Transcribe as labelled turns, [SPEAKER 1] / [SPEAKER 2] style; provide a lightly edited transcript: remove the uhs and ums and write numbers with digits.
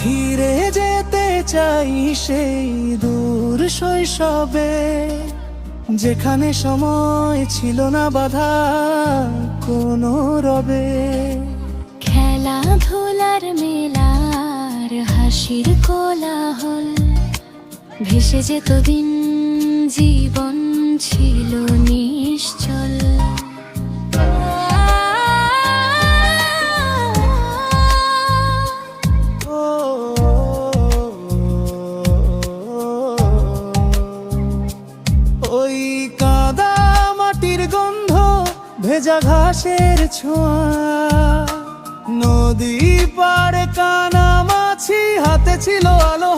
[SPEAKER 1] ফিরে যেতে চাই সেই দূর শৈশবে, যেখানে সময় ছিল না বাধা কোনো রবে।
[SPEAKER 2] খেলাধুলার মেলার হাসির কোলাহল, ভেসে যেত দিন, জীবন ছিল নিশ্চল।
[SPEAKER 1] ওই কাদা মাটির গন্ধ, ভেজা ঘাসের ছোঁয়া, নদী পাড়ে কানামাছি, হাতে ছিল আলো